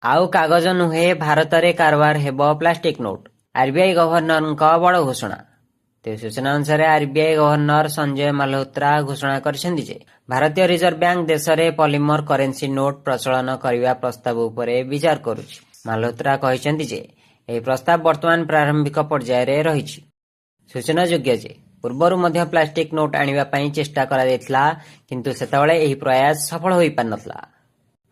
ଆଉ କାଗଜ ନୁହେଁ ଭାରତରେ କାରବାର ହେବ ପ୍ଲାଷ୍ଟିକ ନୋଟ। ଆରବିଆଇ ଗଭର୍ଣ୍ଣରଙ୍କ ବଡ଼ ଘୋଷଣା। ତେବେ ସୂଚନା ଅନୁସାରେ ଆରବିଆଇ ଗଭର୍ଣ୍ଣର ସଞ୍ଜୟ ମାଲହୋତ୍ରା ଘୋଷଣା କରିଛନ୍ତି ଯେ ଭାରତୀୟ ରିଜର୍ଭ ବ୍ୟାଙ୍କ ଦେଶରେ ପଲିମର କରେନ୍ସି ନୋଟ ପ୍ରଚଳନ କରିବା ପ୍ରସ୍ତାବ ଉପରେ ବିଚାର କରୁଛି। ମାଲହୋତ୍ରା କହିଛନ୍ତି ଯେ ଏହି ପ୍ରସ୍ତାବ ବର୍ତ୍ତମାନ ପ୍ରାରମ୍ଭିକ ପର୍ଯ୍ୟାୟରେ ରହିଛି। ସୂଚନାଯୋଗ୍ୟ ଯେ ପୂର୍ବରୁ ମଧ୍ୟ ପ୍ଲାଷ୍ଟିକ ନୋଟ ଆଣିବା ପାଇଁ ଚେଷ୍ଟା କରାଯାଇଥିଲା, କିନ୍ତୁ ସେତେବେଳେ ଏହି ପ୍ରୟାସ ସଫଳ ହୋଇପାରିନଥିଲା।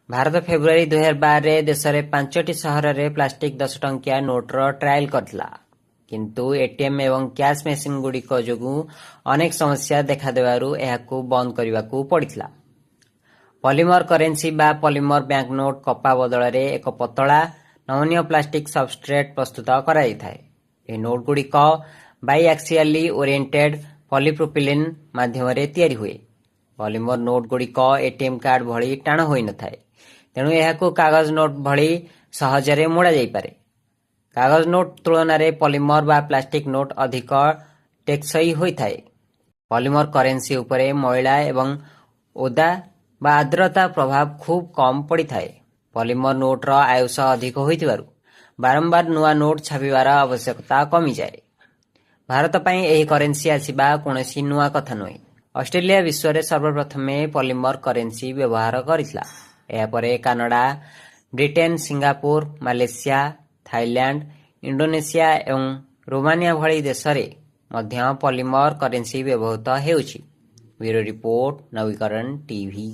ଭାରତ ଫେବୃଆରୀ 2012ରେ ଦେଶରେ 5ଟି ସହରରେ ପ୍ଲାଷ୍ଟିକ 10 ଟଙ୍କିଆ ନୋଟର ଟ୍ରାଏଲ କରିଥିଲା, କିନ୍ତୁ ଏଟିଏମ୍ ଏବଂ କ୍ୟାସ୍ ମେସିନଗୁଡ଼ିକ ଯୋଗୁଁ ଅନେକ ସମସ୍ୟା ଦେଖାଦେବାରୁ ଏହାକୁ ବନ୍ଦ କରିବାକୁ ପଡ଼ିଥିଲା। ପଲିମର କରେନ୍ସି ବା ପଲିମର ବ୍ୟାଙ୍କନୋଟ କପା ବଦଳରେ ଏକ ପତଳା ନମନୀୟ ପ୍ଲାଷ୍ଟିକ ସବଷ୍ଟ୍ରେଟ୍ ପ୍ରସ୍ତୁତ କରାଯାଇଥାଏ। ଏହି ନୋଟଗୁଡ଼ିକ ବାଇଆକ୍ସିଆଲି ଓରିଏଣ୍ଟେଡ୍ ପଲିପ୍ରୋପିଲିନ୍ ମାଧ୍ୟମରେ ତିଆରି ହୁଏ। ପଲିମର ନୋଟଗୁଡ଼ିକ ଏଟିଏମ୍ କାର୍ଡ ଭଳି ଟାଣ ହୋଇନଥାଏ, ତେଣୁ ଏହାକୁ କାଗଜ ନୋଟ ଭଳି ସହଜରେ ମୋଡ଼ାଯାଇପାରେ। କାଗଜ ନୋଟ ତୁଳନାରେ ପଲିମର ବା ପ୍ଲାଷ୍ଟିକ ନୋଟ ଅଧିକ ଟେକ୍ସଇ ହୋଇଥାଏ। ପଲିମର କରେନ୍ସି ଉପରେ ମଇଳା ଏବଂ ଓଦା ବା ଆର୍ଦ୍ରତା ପ୍ରଭାବ ଖୁବ୍ କମ୍ ପଡ଼ିଥାଏ। ପଲିମର ନୋଟର ଆୟୁଷ ଅଧିକ ହୋଇଥିବାରୁ ବାରମ୍ବାର ନୂଆ ନୋଟ ଛାପିବାର ଆବଶ୍ୟକତା କମିଯାଏ। ଭାରତ ପାଇଁ ଏହି କରେନ୍ସି ଆସିବା କୌଣସି ନୂଆ କଥା ନୁହେଁ। ଅଷ୍ଟ୍ରେଲିଆ ବିଶ୍ୱରେ ସର୍ବପ୍ରଥମେ ପଲିମର କରେନ୍ସି ବ୍ୟବହାର କରିଥିଲା। ଏହାପରେ Canada, Britain, Singapore, Malaysia, Thailand, Indonesia ଏବଂ ରୋମାନିଆ ଭଳି ଦେଶରେ ମଧ୍ୟ ପଲିମର କରେନ୍ସି ବ୍ୟବହୃତ ହେଉଛି। ବ୍ୟୁରୋ ରିପୋର୍ଟ, ନବୀକରଣ ଟିଭି।